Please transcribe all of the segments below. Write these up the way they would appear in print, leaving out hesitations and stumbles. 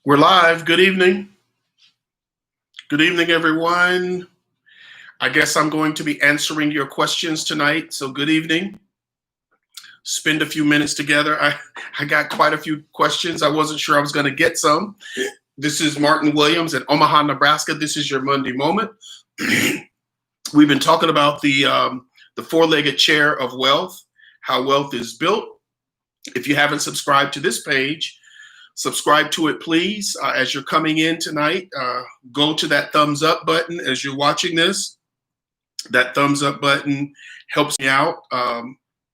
We're live. Good evening. Good evening, everyone. I guess I'm going to be answering your questions tonight. So good evening. Spend a few minutes together. I got quite a few questions. I wasn't sure I was going to get some. This is Martin Williams in Omaha, Nebraska. This is your Monday Moment. We've been talking about the four-legged chair of wealth, how wealth is built. If you haven't subscribed to this page, subscribe to it, please. As you're coming in tonight, go to that thumbs up button as you're watching this. That thumbs up button helps me out.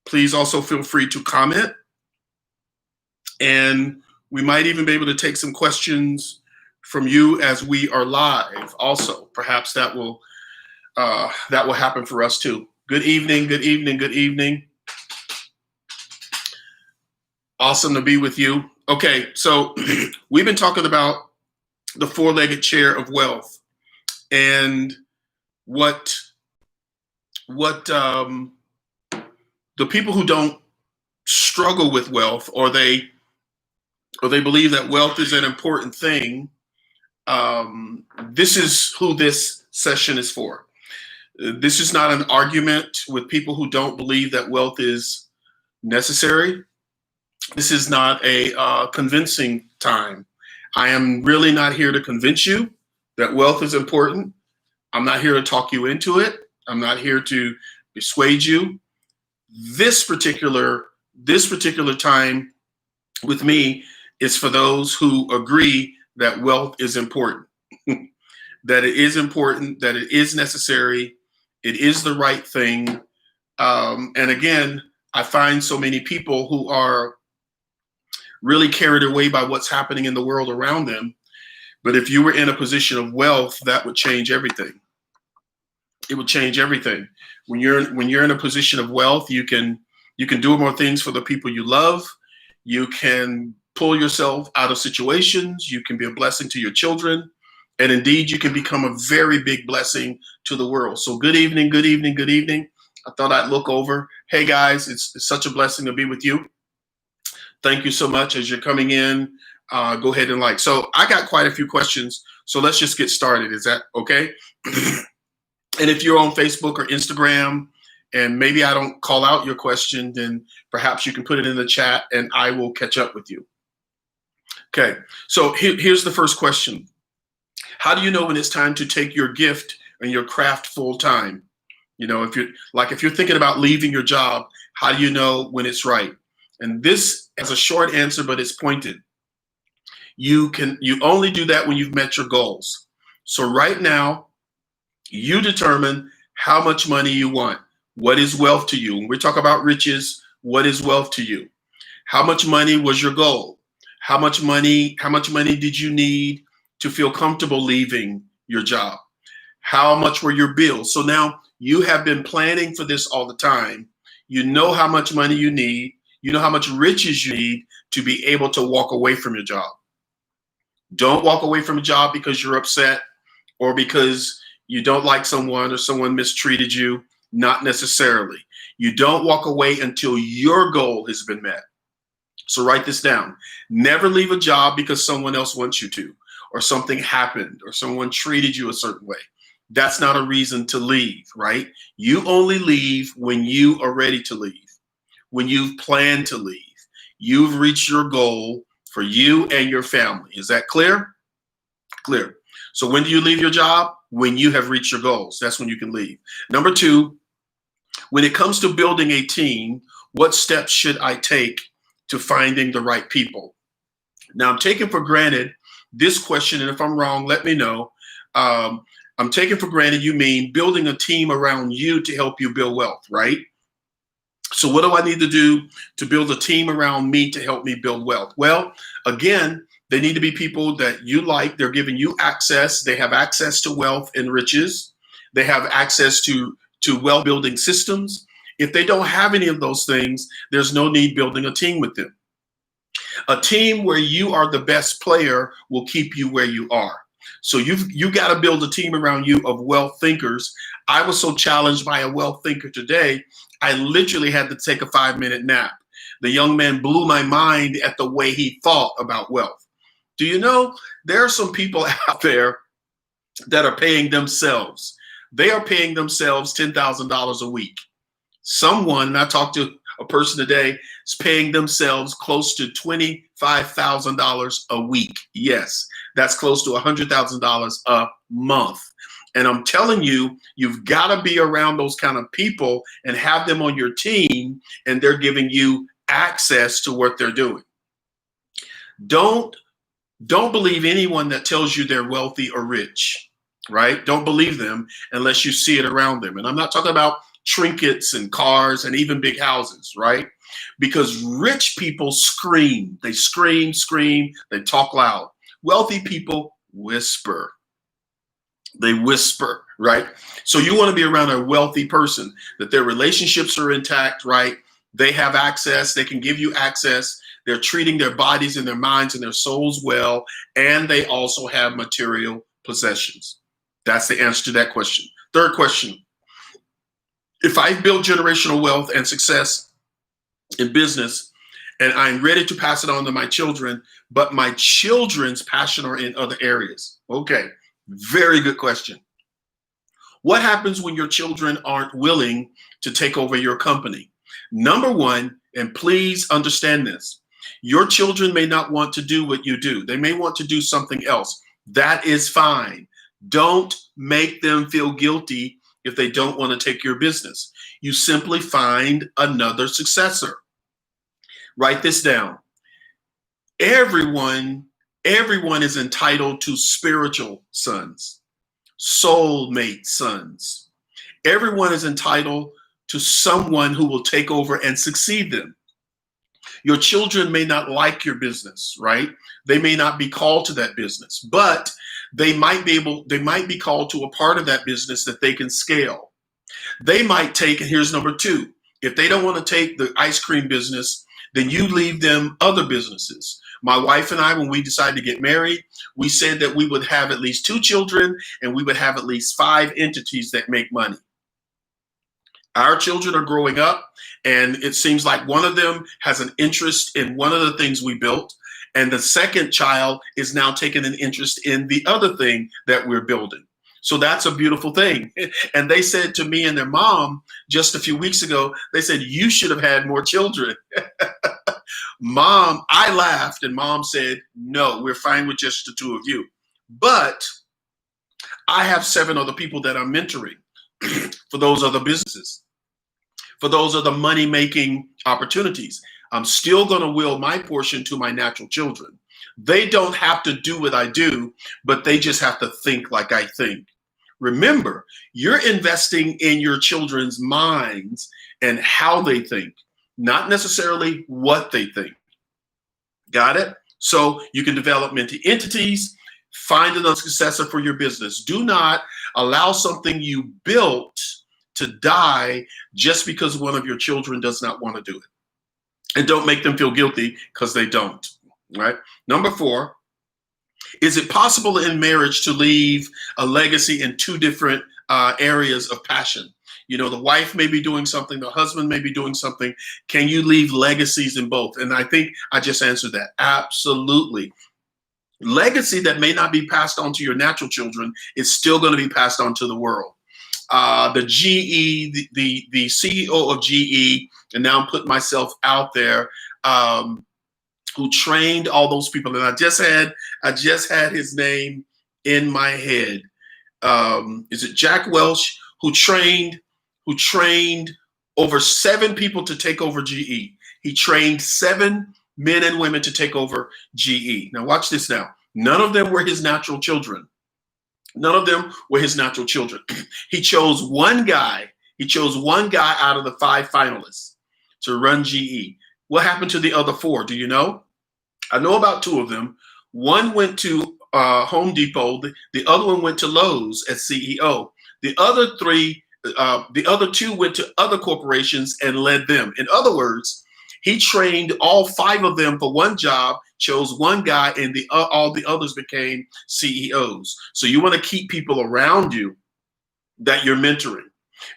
Please also feel free to comment. And we might even be able to take some questions from you as we are live also. Perhaps that will happen for us too. Good evening, good evening, good evening. Awesome to be with you. Okay, so we've been talking about the four-legged chair of wealth and what the people who don't struggle with wealth or they believe that wealth is an important thing. This is who this session is for. This is not an argument with people who don't believe that wealth is necessary. This is not a convincing time. I am really not here to convince you that wealth is important. I'm not here to talk you into it. I'm not here to persuade you. This particular time with me is for those who agree that wealth is important, that it is important, that it is necessary, it is the right thing. And again, I find so many people who are really carried away by what's happening in the world around them. But if you were in a position of wealth, that would change everything. It would change everything. When you're in a position of wealth, you can do more things for the people you love. You can pull yourself out of situations. You can be a blessing to your children. And indeed, you can become a very big blessing to the world. So good evening, good evening, good evening. I thought I'd look over. Hey guys, it's such a blessing to be with you. Thank you so much. As you're coming in, go ahead and like. So I got quite a few questions. So let's just get started. Is that okay? And if you're on Facebook or Instagram, and maybe I don't call out your question, then perhaps you can put it in the chat and I will catch up with you. Okay, so here's the first question. How do you know when it's time to take your gift and your craft full time? You know, if you're thinking about leaving your job, how do you know when it's right? And this has a short answer, but it's pointed. You only do that when you've met your goals. So right now, you determine how much money you want. What is wealth to you? When we talk about riches, what is wealth to you? How much money was your goal? How much money did you need to feel comfortable leaving your job? How much were your bills? So now you have been planning for this all the time. You know how much money you need. You know how much riches you need to be able to walk away from your job. Don't walk away from a job because you're upset or because you don't like someone or someone mistreated you. Not necessarily. You don't walk away until your goal has been met. So write this down. Never leave a job because someone else wants you to, or something happened, or someone treated you a certain way. That's not a reason to leave, right? You only leave when you are ready to leave. When you've planned to leave, you've reached your goal for you and your family. Is that clear? Clear. So when do you leave your job? When you have reached your goals. That's when you can leave. Number two, when it comes to building a team, what steps should I take to finding the right people? Now, I'm taking for granted this question, and if I'm wrong, let me know. I'm taking for granted you mean building a team around you to help you build wealth, right? So what do I need to do to build a team around me to help me build wealth? Well, again, they need to be people that you like. They're giving you access. They have access to wealth and riches. They have access to wealth building systems. If they don't have any of those things, there's no need building a team with them. A team where you are the best player will keep you where you are. So you got to build a team around you of wealth thinkers. I was so challenged by a wealth thinker today, I literally had to take a 5-minute nap. The young man blew my mind at the way he thought about wealth. Do you know there are some people out there that are paying themselves? They are paying themselves $10,000 a week. Someone, and I talked to a person today, is paying themselves close to $25,000 a week. Yes, that's close to $100,000 a month. And I'm telling you, you've got to be around those kind of people and have them on your team, and they're giving you access to what they're doing. Don't believe anyone that tells you they're wealthy or rich, right? Don't believe them unless you see it around them. And I'm not talking about trinkets and cars and even big houses, right? Because rich people scream. They scream, they talk loud. Wealthy people whisper. They whisper, right? So you want to be around a wealthy person, that their relationships are intact, right? They have access. They can give you access. They're treating their bodies and their minds and their souls well, and they also have material possessions. That's the answer to that question. Third question. If I build generational wealth and success in business, and I'm ready to pass it on to my children, but my children's passion are in other areas. Okay, very good question. What happens when your children aren't willing to take over your company? Number one, and please understand this, your children may not want to do what you do. They may want to do something else. That is fine. Don't make them feel guilty if they don't want to take your business. You simply find another successor. Write this down. Everyone is entitled to spiritual sons, soulmate sons. Everyone is entitled to someone who will take over and succeed them. Your children may not like your business, right? They may not be called to that business, but they might be called to a part of that business that they can scale. They might take, and here's number two, if they don't want to take the ice cream business, then you leave them other businesses. My wife and I, when we decided to get married, we said that we would have at least 2 children and we would have at least 5 entities that make money. Our children are growing up, and it seems like one of them has an interest in one of the things we built, and the second child is now taking an interest in the other thing that we're building. So that's a beautiful thing. And they said to me and their mom just a few weeks ago, they said, you should have had more children. Mom, I laughed, and mom said, no, we're fine with just the 2 of you. But I have 7 other people that I'm mentoring for those other businesses, for those other money-making opportunities. I'm still going to will my portion to my natural children. They don't have to do what I do, but they just have to think like I think. Remember, you're investing in your children's minds and how they think, not necessarily what they think. Got it? So you can develop entities, find another successor for your business. Do not allow something you built to die just because one of your children does not want to do it. And don't make them feel guilty because they don't. Right? Number 4, is it possible in marriage to leave a legacy in 2 different areas of passion? You know, the wife may be doing something, the husband may be doing something. Can you leave legacies in both? And I think I just answered that. Absolutely. Legacy that may not be passed on to your natural children is still going to be passed on to the world. The GE, the CEO of GE, and now I'm putting myself out there, who trained all those people, and I just had his name in my head. Is it Jack Welch, who trained over 7 people to take over GE? He trained 7 men and women to take over GE. Now watch this now. None of them were his natural children. None of them were his natural children. He chose one guy. He chose one guy out of the 5 finalists to run GE. What happened to the other 4? Do you know? I know about 2 of them. One went to Home Depot. The other one went to Lowe's as CEO. The other 2 went to other corporations and led them. In other words, he trained all 5 of them for one job, chose one guy, and all the others became CEOs. So you want to keep people around you that you're mentoring,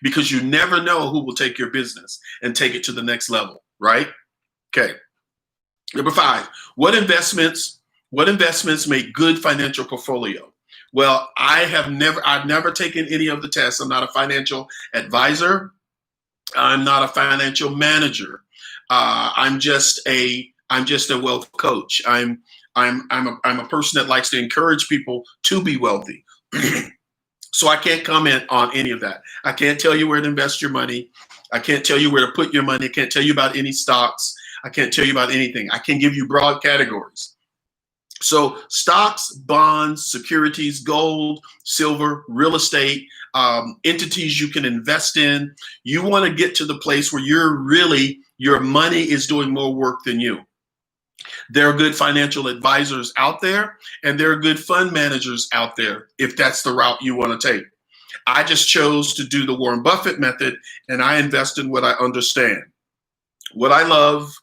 because you never know who will take your business and take it to the next level, right? Okay. Number 5, what investments What investments make good financial portfolio? Well, I've never taken any of the tests. I'm not a financial advisor. I'm not a financial manager. I'm just a wealth coach. I'm a person that likes to encourage people to be wealthy. So I can't comment on any of that. I can't tell you where to invest your money. I can't tell you where to put your money. I can't tell you about any stocks. I can't tell you about anything. I can give you broad categories. So stocks, bonds, securities, gold, silver, real estate, entities you can invest in. You want to get to the place where your money is doing more work than you. There are good financial advisors out there, and there are good fund managers out there if that's the route you want to take. I just chose to do the Warren Buffett method, and I invest in what I understand, what I love,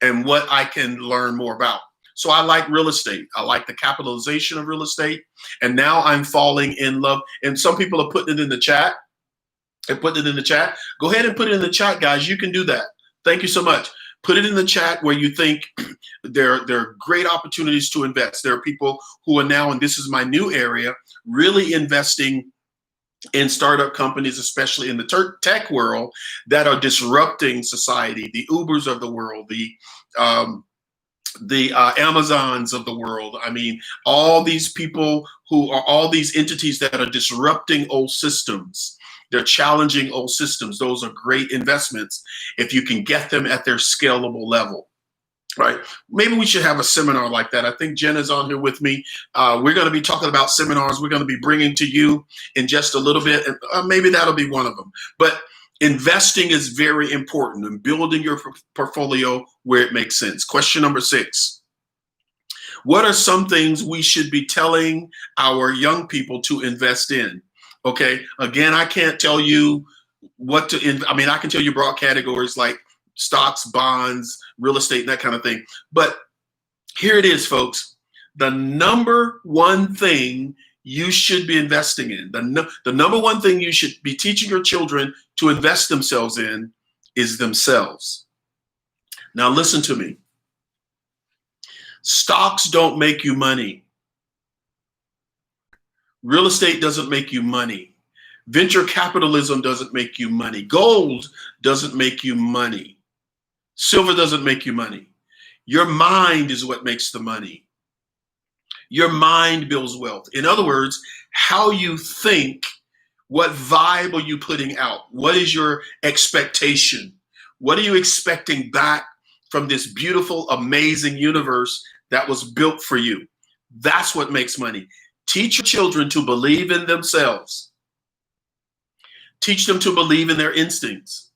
and what I can learn more about. So I like real estate. I like the capitalization of real estate. And now I'm falling in love. And some people are putting it in the chat. Go ahead and put it in the chat, guys. You can do that. Thank you so much. Put it in the chat where you think there are great opportunities to invest. There are people who are now, and this is my new area, really investing in startup companies, especially in the tech world, that are disrupting society. The Ubers of the world, the Amazons of the world. I mean, all these people who are all these entities that are disrupting old systems. They're challenging old systems. Those are great investments if you can get them at their scalable level, right? Maybe we should have a seminar like that. I think Jen is on here with me. We're going to be talking about seminars we're going to be bringing to you in just a little bit. And maybe that'll be one of them. But investing is very important and building your portfolio where it makes sense. Question number 6. What are some things we should be telling our young people to invest in? Okay, again, I can't tell you what to, I can tell you broad categories like stocks, bonds, real estate, and that kind of thing. But here it is, folks. The number one thing you should be investing in, the number one thing you should be teaching your children to invest themselves in is themselves. Now, listen to me. Stocks don't make you money. Real estate doesn't make you money. Venture capitalism doesn't make you money. Gold doesn't make you money. Silver doesn't make you money. Your mind is what makes the money. Your mind builds wealth. In other words, how you think, what vibe are you putting out? What is your expectation? What are you expecting back from this beautiful, amazing universe that was built for you? That's what makes money. Teach your children to believe in themselves. Teach them to believe in their instincts.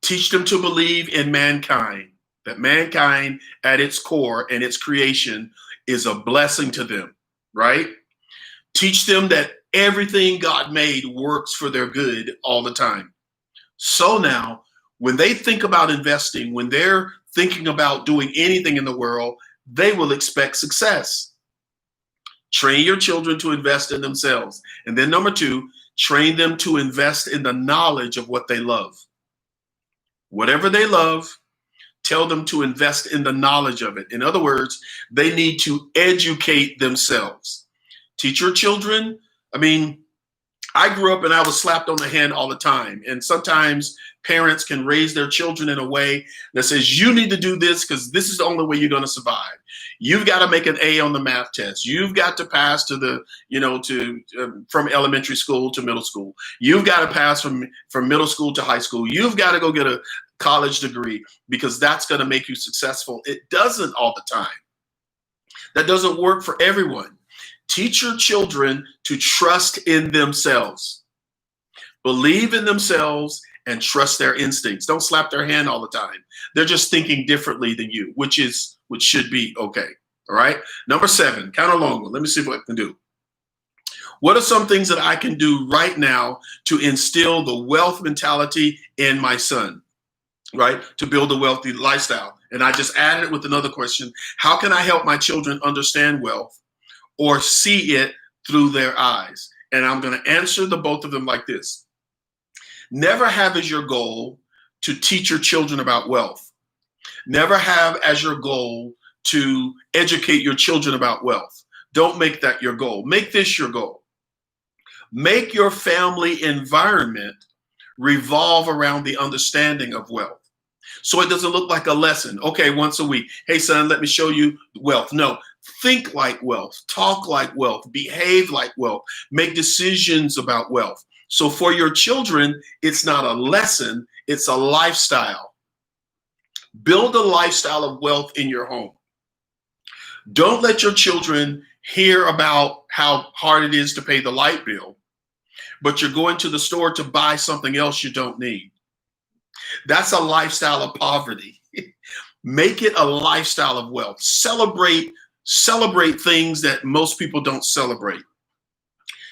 Teach them to believe in mankind, that mankind at its core and its creation is a blessing to them, right? Teach them that everything God made works for their good all the time. So now, when they think about investing, when they're thinking about doing anything in the world, they will expect success. Train your children to invest in themselves. And then number 2, train them to invest in the knowledge of what they love. Whatever they love, tell them to invest in the knowledge of it. In other words, they need to educate themselves. Teach your children. I grew up and I was slapped on the hand all the time. And sometimes parents can raise their children in a way that says, you need to do this because this is the only way you're going to survive. You've got to make an A on the math test. You've got to pass to the, from elementary school to middle school. You've got to pass from middle school to high school. You've got to go get a college degree because that's going to make you successful. It doesn't all the time. That doesn't work for everyone. Teach your children to trust in themselves. Believe in themselves and trust their instincts. Don't slap their hand all the time. They're just thinking differently than you, which should be okay. All right. Number 7, kind of long one. Let me see what I can do. What are some things that I can do right now to instill the wealth mentality in my son, right? To build a wealthy lifestyle. And I just added it with another question. How can I help my children understand wealth or see it through their eyes? And I'm going to answer the both of them like this. Never have as your goal to teach your children about wealth. Never have as your goal to educate your children about wealth. Don't make that your goal. Make this your goal. Make your family environment revolve around the understanding of wealth. So it doesn't look like a lesson. Okay, once a week. Hey, son, let me show you wealth. No, think like wealth, talk like wealth, behave like wealth, make decisions about wealth. So for your children, it's not a lesson, it's a lifestyle. Build a lifestyle of wealth in your home. Don't let your children hear about how hard it is to pay the light bill, but you're going to the store to buy something else you don't need. That's a lifestyle of poverty. Make it a lifestyle of wealth. Celebrate things that most people don't celebrate.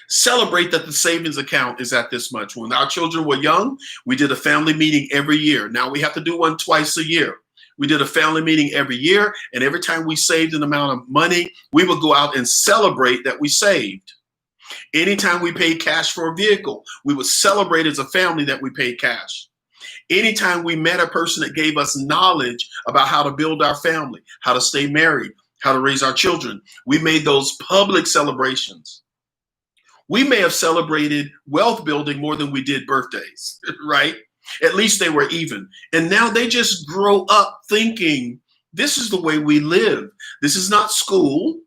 Celebrate that the savings account is at this much. When our children were young, we did a family meeting every year. Now we have to do one twice a year. We did a family meeting every year, and every time we saved an amount of money, we would go out and celebrate that we saved. Anytime we paid cash for a vehicle, we would celebrate as a family that we paid cash. Anytime we met a person that gave us knowledge about how to build our family, how to stay married, how to raise our children, we made those public celebrations. We may have celebrated wealth building more than we did birthdays, right? At least they were even. And now they just grow up thinking, this is the way we live. This is not school.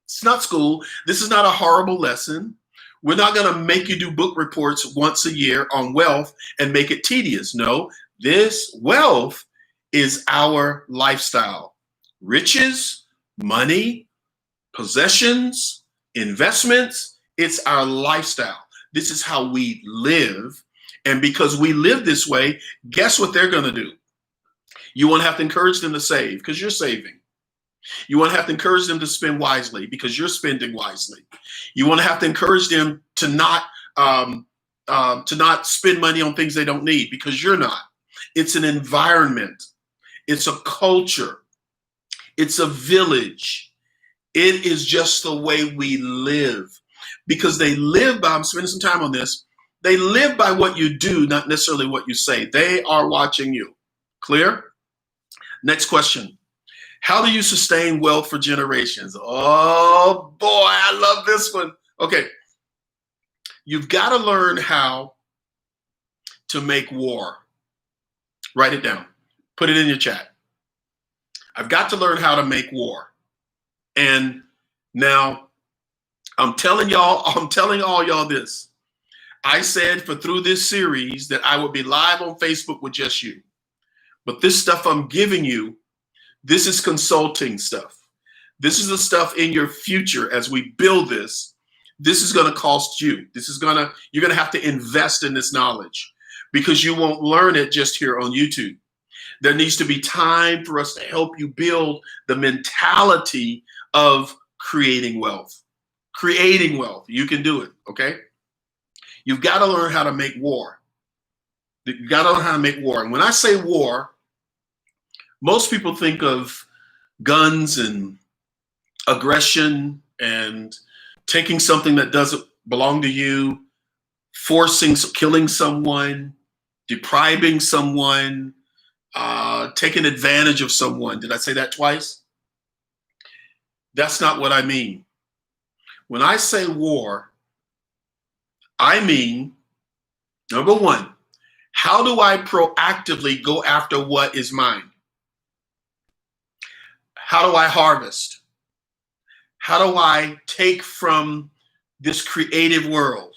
It's not school. This is not a horrible lesson. We're not going to make you do book reports once a year on wealth and make it tedious. No, this wealth is our lifestyle. Riches, money, possessions, investments, it's our lifestyle. This is how we live. And because we live this way, guess what they're going to do? You won't have to encourage them to save because you're saving. You won't have to encourage them to spend wisely because you're spending wisely. You won't have to encourage them to not spend money on things they don't need because you're not. It's an environment. It's a culture. It's a village. It is just the way we live because they live by, I'm spending some time on this, they live by what you do, not necessarily what you say. They are watching you. Clear? Next question. How do you sustain wealth for generations? Oh boy, I love this one. Okay. You've got to learn how to make war. Write it down. Put it in your chat. I've got to learn how to make war. And now I'm telling all y'all this. I said through this series that I would be live on Facebook with just you. But this stuff I'm giving you, this is consulting stuff. This is the stuff in your future as we build this. This is going to cost you. You're going to have to invest in this knowledge because you won't learn it just here on YouTube. There needs to be time for us to help you build the mentality of creating wealth. Creating wealth. You can do it, okay? You've got to learn how to make war. You've got to learn how to make war. And when I say war, most people think of guns and aggression and taking something that doesn't belong to you, killing someone, depriving someone, taking advantage of someone. Did I say that twice? That's not what I mean. When I say war, I mean, number one, how do I proactively go after what is mine? How do I harvest? How do I take from this creative world?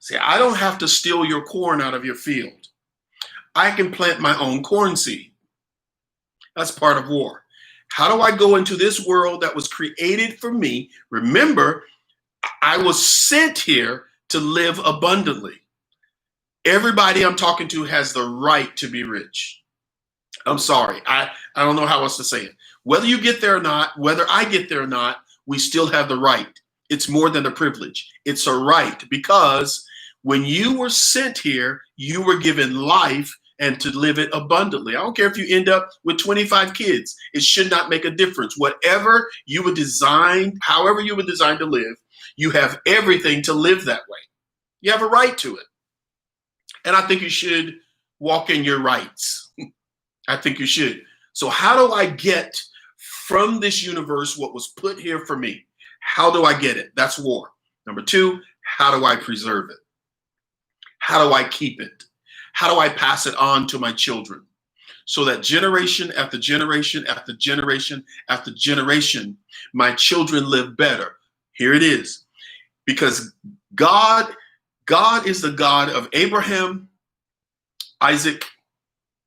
See, I don't have to steal your corn out of your field. I can plant my own corn seed. That's part of war. How do I go into this world that was created for me? Remember, I was sent here to live abundantly. Everybody I'm talking to has the right to be rich. I'm sorry. I don't know how else to say it. Whether you get there or not, whether I get there or not, we still have the right. It's more than a privilege. It's a right because when you were sent here, you were given life and to live it abundantly. I don't care if you end up with 25 kids. It should not make a difference. Whatever you were designed, however you were designed to live, you have everything to live that way. You have a right to it. And I think you should walk in your rights. I think you should. So how do I get from this universe what was put here for me? How do I get it? That's war. Number two, how do I preserve it? How do I keep it? How do I pass it on to my children? So that generation after generation after generation after generation, my children live better. Here it is. Because God is the God of Abraham, Isaac,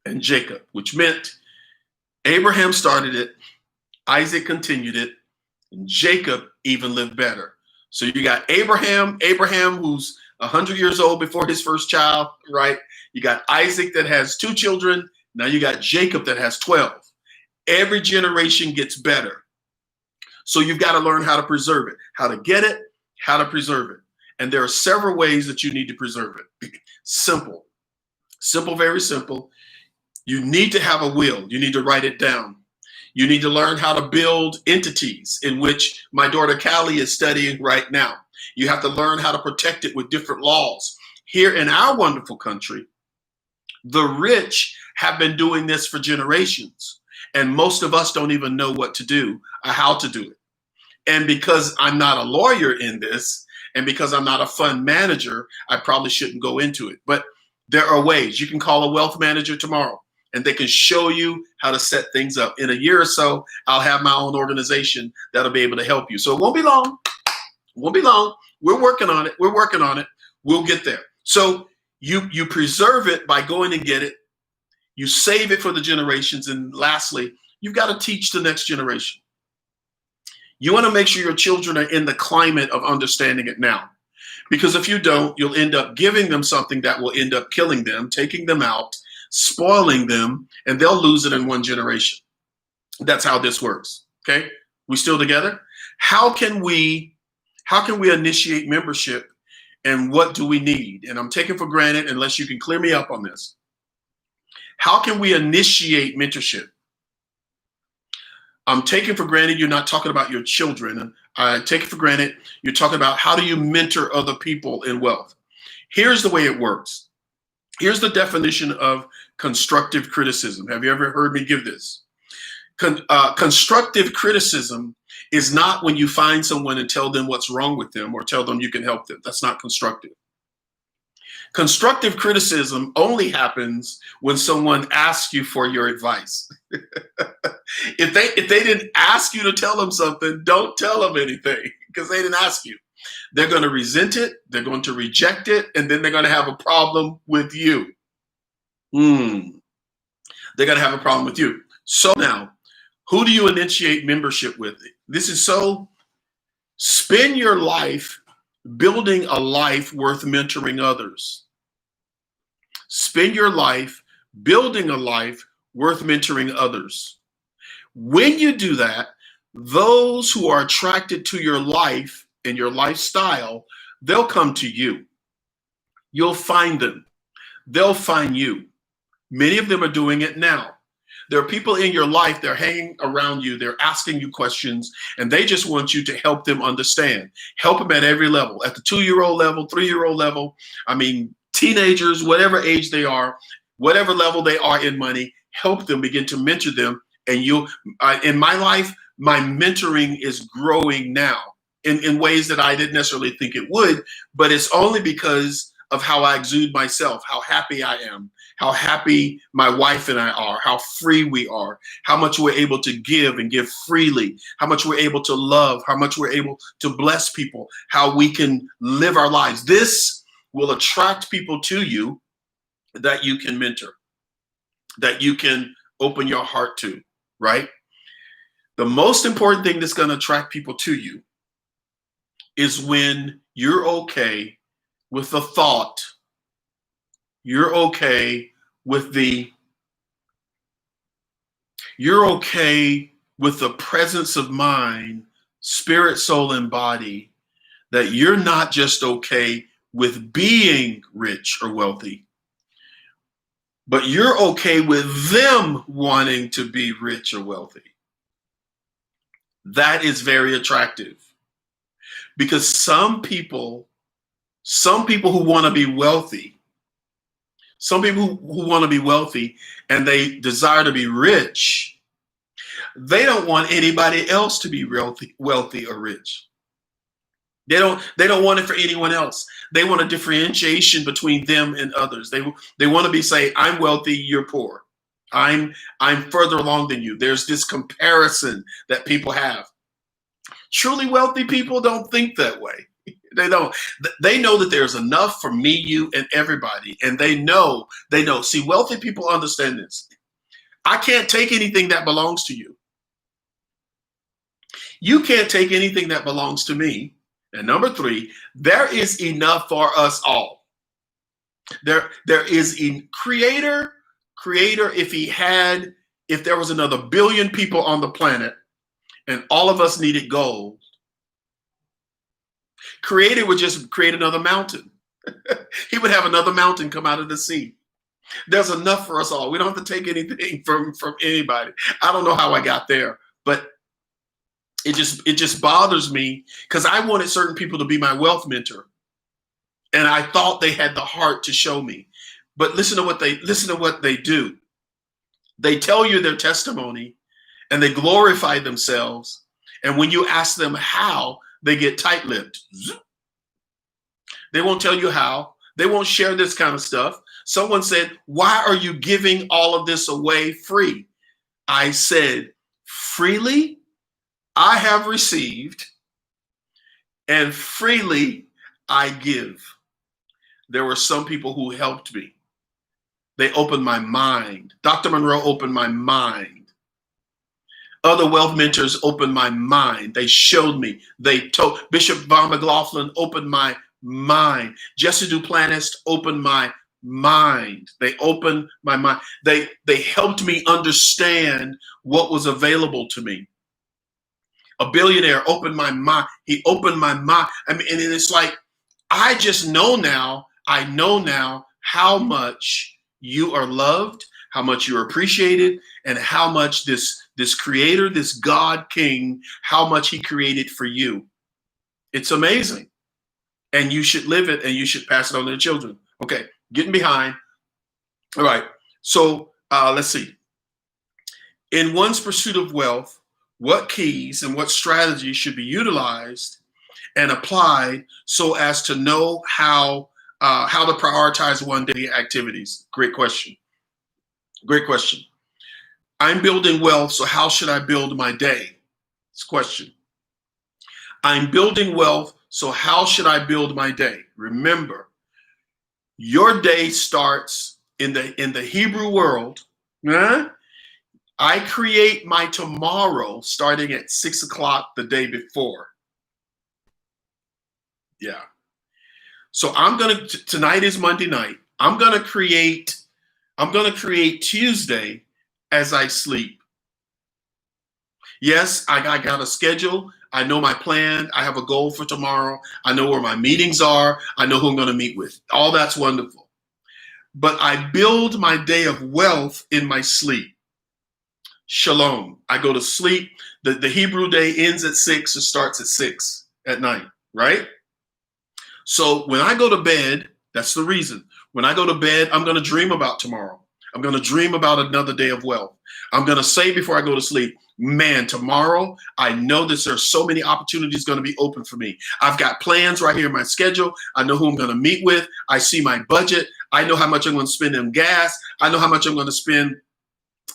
and Jacob, which meant Abraham started it, Isaac continued it, and Jacob even lived better. So you got Abraham who's 100 years old before his first child, right? You got Isaac that has 2 children. Now you got Jacob that has 12. Every generation gets better. So you've got to learn how to preserve it, how to get it, how to preserve it. And there are several ways that you need to preserve it. Simple, very simple. You need to have a will. You need to write it down. You need to learn how to build entities, in which my daughter Callie is studying right now. You have to learn how to protect it with different laws. Here in our wonderful country, the rich have been doing this for generations, and most of us don't even know what to do or how to do it. And because I'm not a lawyer in this, and because I'm not a fund manager, I probably shouldn't go into it. But there are ways. You can call a wealth manager tomorrow, and they can show you how to set things up. In a year or so, I'll have my own organization that'll be able to help you. So it won't be long. It won't be long. We're working on it. We're working on it. We'll get there. So you preserve it by going and get it. You save it for the generations. And lastly, you've got to teach the next generation. You want to make sure your children are in the climate of understanding it now. Because if you don't, you'll end up giving them something that will end up killing them, taking them out, spoiling them, and they'll lose it in one generation. That's how this works. Okay? We still together? How can we initiate membership, and what do we need? And I'm taking for granted, unless you can clear me up on this. How can we initiate mentorship? I'm taking for granted you're not talking about your children. I take it for granted you're talking about how do you mentor other people in wealth. Here's the way it works. Here's the definition of constructive criticism. Have you ever heard me give this? Constructive criticism is not when you find someone and tell them what's wrong with them or tell them you can help them. That's not constructive. Constructive criticism only happens when someone asks you for your advice. If they didn't ask you to tell them something, don't tell them anything, because they didn't ask you. They're going to resent it, they're going to reject it, and then they're going to have a problem with you. They're going to have a problem with you. So now, who do you initiate membership with? This is so, spend your life building a life worth mentoring others. Spend your life building a life worth mentoring others. When you do that, those who are attracted to your life and your lifestyle, they'll come to you. You'll find them. They'll find you. Many of them are doing it now. There are people in your life, they're hanging around you, they're asking you questions, and they just want you to help them understand. Help them at every level, at the 2-year-old level, 3-year-old level. I mean, teenagers, whatever age they are, whatever level they are in money, help them, begin to mentor them. And in my life, my mentoring is growing now in ways that I didn't necessarily think it would, but it's only because of how I exude myself, how happy I am, how happy my wife and I are, how free we are, how much we're able to give and give freely, how much we're able to love, how much we're able to bless people, how we can live our lives. This will attract people to you that you can mentor, that you can open your heart to, right? The most important thing that's going to attract people to you is when you're okay with the thought, you're okay with the presence of mind, spirit, soul, and body, that you're not just okay with being rich or wealthy, but you're okay with them wanting to be rich or wealthy. That is very attractive, because some people who want to be wealthy, and they desire to be rich, They don't want anybody else to be wealthy or rich. They don't want it for anyone else. They want a differentiation between them and others. They want to be saying, I'm wealthy, you're poor. I'm further along than you. There's this comparison that people have. Truly wealthy people don't think that way. They don't. They know that there's enough for me, you, and everybody. And they know. See, wealthy people understand this. I can't take anything that belongs to you. You can't take anything that belongs to me. And number three, there is enough for us all. There is a creator, if there was another billion people on the planet and all of us needed gold, Creator would just create another mountain. He would have another mountain come out of the sea. There's enough for us all. We don't have to take anything from anybody. I don't know how I got there, but it just bothers me because I wanted certain people to be my wealth mentor. And I thought they had the heart to show me. But listen to what they do. They tell you their testimony and they glorify themselves. And when you ask them how, they get tight-lipped. They won't tell you how. They won't share this kind of stuff. Someone said, why are you giving all of this away free? I said, freely I have received and freely I give. There were some people who helped me. They opened my mind. Dr. Monroe opened my mind. Other wealth mentors opened my mind. They showed me. They told Bishop Von McLaughlin opened my mind. Jesse Duplantis opened my mind. They opened my mind. They helped me understand what was available to me. A billionaire opened my mind. He opened my mind. I mean, and it's like, I just know now, I know now how much you are loved, how much you're appreciated, and how much this creator, this God King, how much he created for you. It's amazing. And you should live it and you should pass it on to the children. Okay, getting behind. All right, so let's see. In one's pursuit of wealth, what keys and what strategies should be utilized and applied so as to know how to prioritize one day activities? Great question. Great question. I'm building wealth, so how should I build my day? It's a question. I'm building wealth, so how should I build my day? Remember, your day starts in the Hebrew world. I create my tomorrow starting at 6 o'clock the day before. Yeah. So tonight is Monday night. I'm gonna create Tuesday as I sleep. Yes, I got a schedule. I know my plan. I have a goal for tomorrow. I know where my meetings are. I know who I'm going to meet with. All that's wonderful. But I build my day of wealth in my sleep. Shalom. I go to sleep. The Hebrew day ends at 6. It starts at 6 at night, right? So when I go to bed, that's the reason. When I go to bed, I'm going to dream about tomorrow. I'm going to dream about another day of wealth. I'm going to say before I go to sleep, man, tomorrow, I know that there's so many opportunities going to be open for me. I've got plans right here in my schedule. I know who I'm going to meet with. I see my budget. I know how much I'm going to spend on gas. I know how much I'm going to spend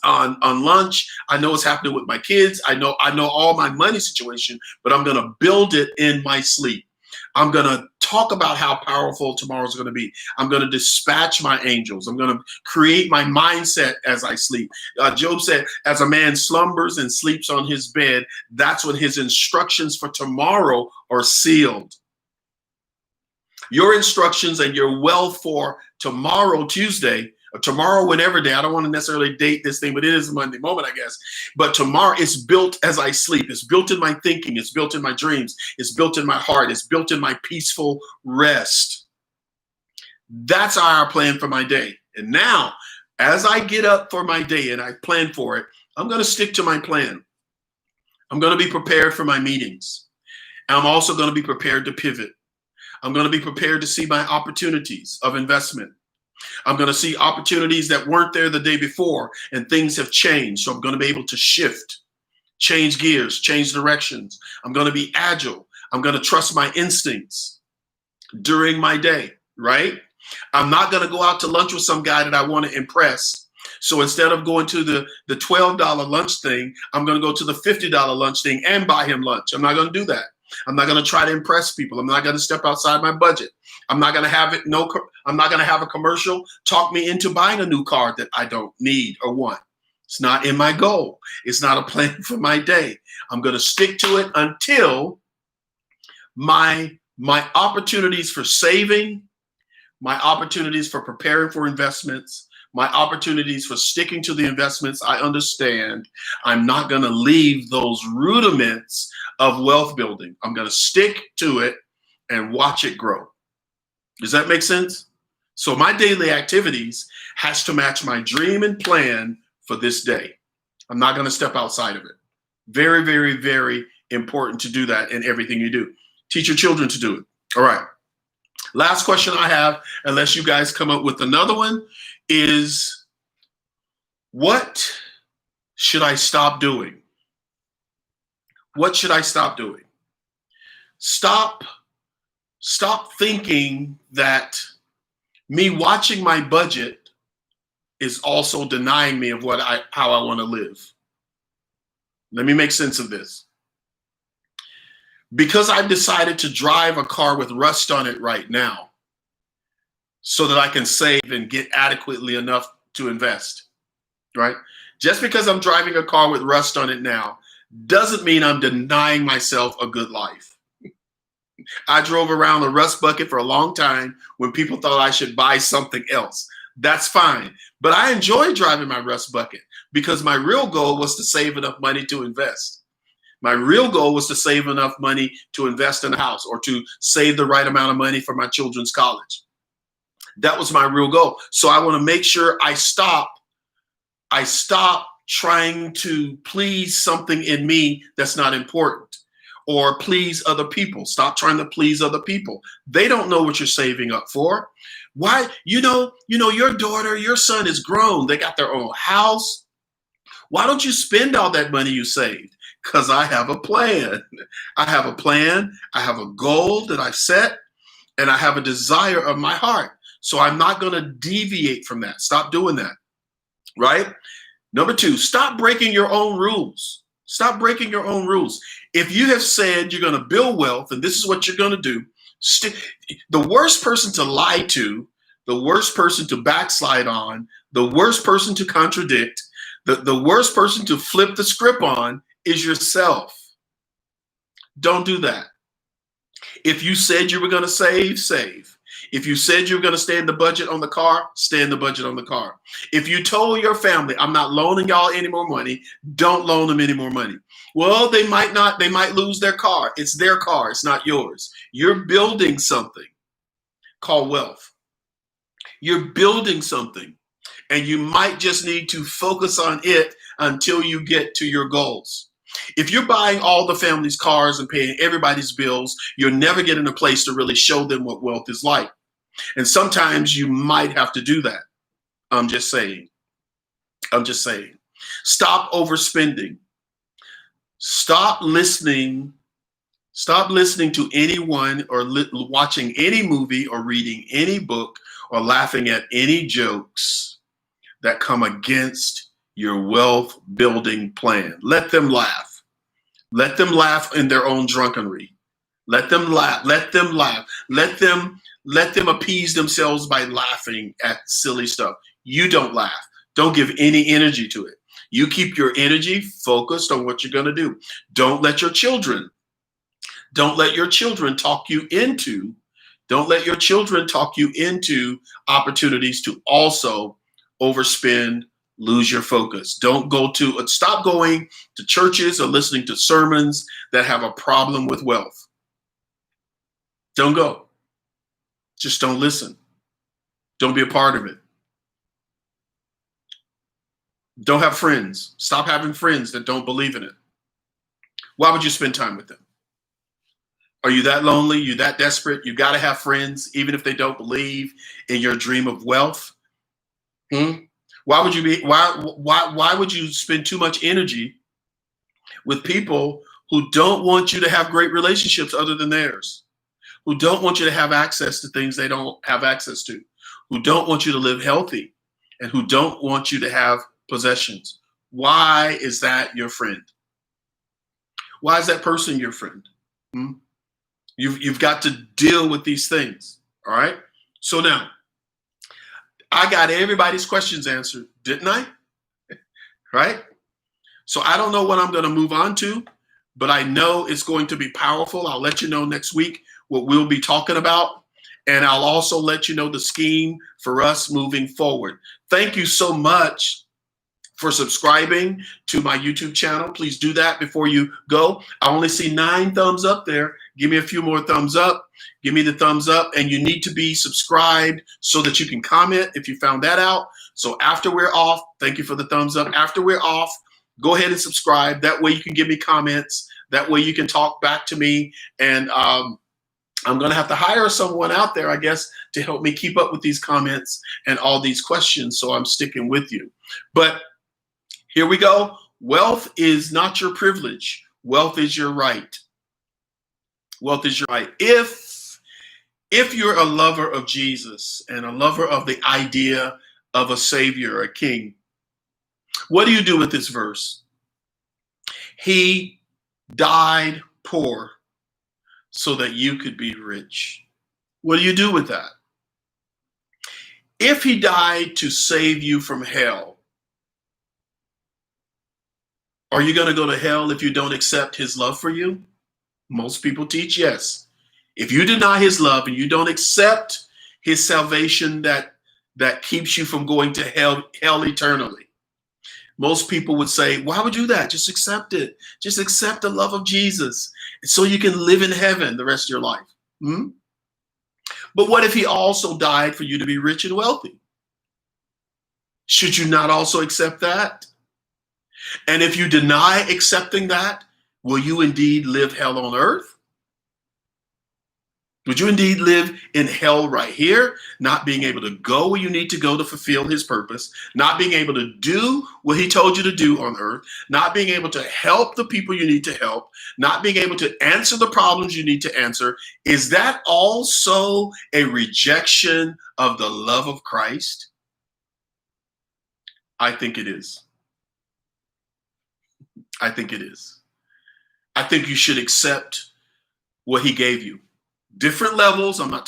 on lunch. I know what's happening with my kids. I know all my money situation, but I'm going to build it in my sleep. I'm going to talk about how powerful tomorrow's going to be. I'm going to dispatch my angels. I'm going to create my mindset as I sleep. Job said, as a man slumbers and sleeps on his bed, that's when his instructions for tomorrow are sealed. Your instructions and your wealth for tomorrow, Tuesday, or tomorrow, whatever day, I don't want to necessarily date this thing, but it is a Monday moment, I guess. But tomorrow, it's built as I sleep. It's built in my thinking. It's built in my dreams. It's built in my heart. It's built in my peaceful rest. That's how I plan for my day. And now, as I get up for my day and I plan for it, I'm going to stick to my plan. I'm going to be prepared for my meetings. And I'm also going to be prepared to pivot. I'm going to be prepared to see my opportunities of investment. I'm going to see opportunities that weren't there the day before and things have changed. So I'm going to be able to shift. change gears, change directions. I'm going to be agile. I'm going to trust my instincts during my day, right? I'm not going to go out to lunch with some guy that I want to impress. So instead of going to the $12 lunch thing, I'm going to go to the $50 lunch thing and buy him lunch. I'm not going to do that. I'm not going to try to impress people. I'm not going to step outside my budget. I'm not going to have I'm not going to have a commercial talk me into buying a new car that I don't need or want. It's not in my goal. It's not a plan for my day. I'm going to stick to it until my opportunities for saving, my opportunities for preparing for investments, my opportunities for sticking to the investments I understand. I'm not going to leave those rudiments of wealth building. I'm going to stick to it and watch it grow. Does that make sense? So my daily activities has to match my dream and plan for this day. I'm not going to step outside of it. Very, very, very important to do that in everything you do. Teach your children to do it. All right. Last question I have, unless you guys come up with another one, is what should I stop doing? What should I stop doing? Stop thinking that me watching my budget is also denying me of how I want to live. Let me make sense of this. Because I've decided to drive a car with rust on it right now so that I can save and get adequately enough to invest, right? Just because I'm driving a car with rust on it now doesn't mean I'm denying myself a good life. I drove around a rust bucket for a long time when people thought I should buy something else. That's fine. But I enjoy driving my rust bucket because my real goal was to save enough money to invest. My real goal was to save enough money to invest in a house or to save the right amount of money for my children's college. That was my real goal. So I want to make sure I stop trying to please something in me that's not important or please other people. Stop trying to please other people. They don't know what you're saving up for. Why? You know, your daughter, your son is grown. They got their own house. Why don't you spend all that money you saved? Because I have a plan. I have a plan. I have a goal that I've set, and I have a desire of my heart. So I'm not going to deviate from that. Stop doing that, right? Number 2, stop breaking your own rules. Stop breaking your own rules. If you have said you're going to build wealth and this is what you're going to do, the worst person to lie to, the worst person to backslide on, the worst person to contradict, the worst person to flip the script on is yourself. Don't do that. If you said you were going to save, save. If you said you were going to stay in the budget on the car, stay in the budget on the car. If you told your family, I'm not loaning y'all any more money, don't loan them any more money. Well, they might lose their car. It's their car. It's not yours. You're building something called wealth. You're building something, and you might just need to focus on it until you get to your goals. If you're buying all the family's cars and paying everybody's bills, you'll never get in a place to really show them what wealth is like. And sometimes you might have to do that. I'm just saying. Stop overspending. Stop listening to anyone or watching any movie or reading any book or laughing at any jokes that come against your wealth building plan. Let them laugh. Let them laugh in their own drunkenry. Let them laugh. Let them laugh. Let them appease themselves by laughing at silly stuff. You don't laugh. Don't give any energy to it. You keep your energy focused on what you're going to do. Don't let your children talk you into opportunities to also overspend, lose your focus. Stop going to churches or listening to sermons that have a problem with wealth. Don't go. Just don't listen. Don't be a part of it. Don't have friends. Stop having friends that don't believe in it. Why would you spend time with them? Are you that lonely? You that desperate? You got to have friends, even if they don't believe in your dream of wealth. Why would you spend too much energy with people who don't want you to have great relationships other than theirs, who don't want you to have access to things they don't have access to, who don't want you to live healthy, and who don't want you to have possessions. Why is that your friend? Why is that person your friend? Hmm? You've got to deal with these things. All right. So now I got everybody's questions answered, didn't I? Right. So I don't know what I'm going to move on to, but I know it's going to be powerful. I'll let you know next week what we'll be talking about. And I'll also let you know the scheme for us moving forward. Thank you so much for subscribing to my YouTube channel. Please do that before you go. I only see 9 thumbs up there. Give me a few more thumbs up. Give me the thumbs up. And you need to be subscribed so that you can comment if you found that out. So after we're off, thank you for the thumbs up. After we're off, go ahead and subscribe. That way you can give me comments. That way you can talk back to me. And I'm going to have to hire someone out there, I guess, to help me keep up with these comments and all these questions. So I'm sticking with you. But here we go. Wealth is not your privilege. Wealth is your right. Wealth is your right. If you're a lover of Jesus and a lover of the idea of a savior, a king, what do you do with this verse? He died poor so that you could be rich. What do you do with that? If he died to save you from hell, are you going to go to hell if you don't accept his love for you? Most people teach yes. If you deny his love and you don't accept his salvation that keeps you from going to hell eternally, most people would say, why would you do that? Just accept it. Just accept the love of Jesus so you can live in heaven the rest of your life. Hmm? But what if he also died for you to be rich and wealthy? Should you not also accept that? And if you deny accepting that, will you indeed live hell on earth? Would you indeed live in hell right here, not being able to go where you need to go to fulfill his purpose, not being able to do what he told you to do on earth, not being able to help the people you need to help, not being able to answer the problems you need to answer? Is that also a rejection of the love of Christ? I think it is. I think it is. I think you should accept what he gave you. Different levels. I'm not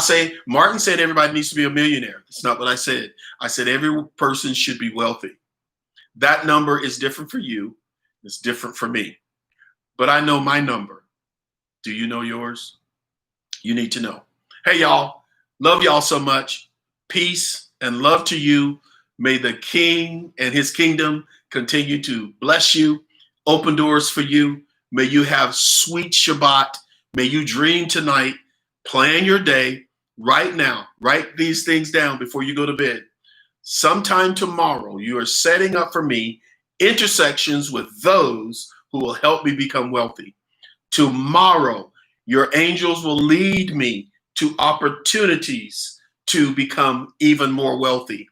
saying Martin said everybody needs to be a millionaire. That's not what I said. I said every person should be wealthy. That number is different for you. It's different for me. But I know my number. Do you know yours? You need to know. Hey, y'all. Love y'all so much. Peace and love to you. May the King and his kingdom continue to bless you, open doors for you. May you have sweet Shabbat. May you dream tonight. Plan your day right now. Write these things down before you go to bed. Sometime tomorrow, you are setting up for me intersections with those who will help me become wealthy. Tomorrow, your angels will lead me to opportunities to become even more wealthy.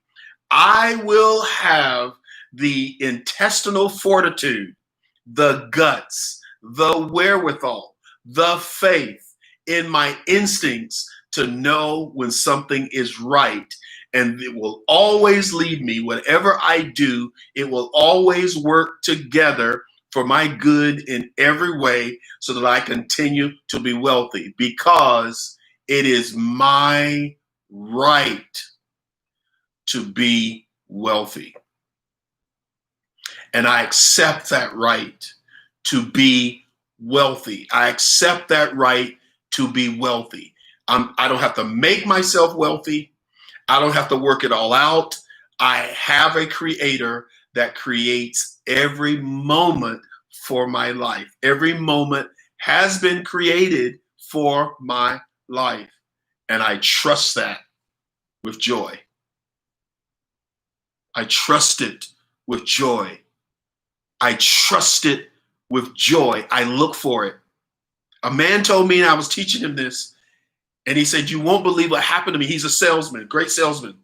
I will have the intestinal fortitude, the guts, the wherewithal, the faith in my instincts to know when something is right. And it will always lead me, whatever I do, it will always work together for my good in every way so that I continue to be wealthy, because it is my right to be wealthy. And I accept that right to be wealthy. I accept that right to be wealthy. I don't have to make myself wealthy. I don't have to work it all out. I have a creator that creates every moment for my life. Every moment has been created for my life. And I trust that with joy. I trust it with joy. I trust it with joy. I look for it. A man told me, and I was teaching him this, and he said, you won't believe what happened to me. He's a salesman, great salesman.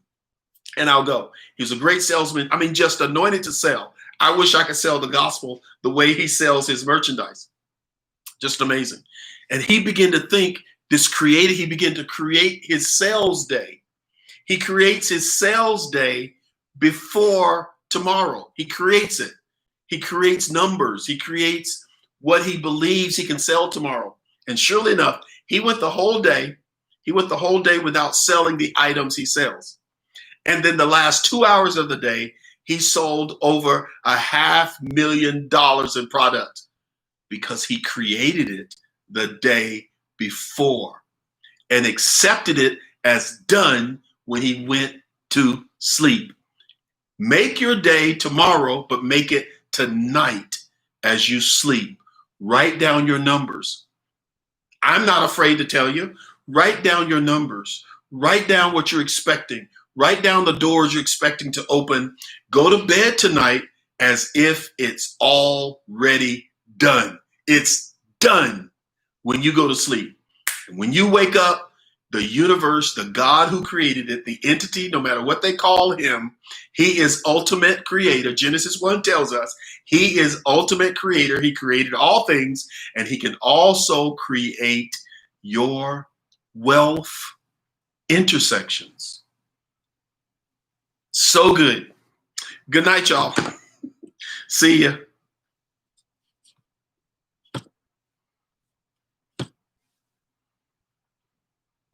And I'll go, he's a great salesman. I mean, just anointed to sell. I wish I could sell the gospel the way he sells his merchandise. Just amazing. And he began to think he began to create his sales day. He creates his sales day before tomorrow. He creates it. He creates numbers. He creates what he believes he can sell tomorrow. And surely enough, he went the whole day. He went the whole day without selling the items he sells. And then the last 2 hours of the day, he sold over $500,000 in product because he created it the day before and accepted it as done when he went to sleep. Make your day tomorrow, but make it tonight as you sleep. Write down your numbers. I'm not afraid to tell you, write down your numbers. Write down what you're expecting. Write down the doors you're expecting to open. Go to bed tonight as if it's already done. It's done when you go to sleep. And when you wake up, the universe, the God who created it, the entity, no matter what they call him, he is ultimate creator. Genesis 1 tells us he is ultimate creator. He created all things, and he can also create your wealth intersections. So good. Good night, y'all. See ya.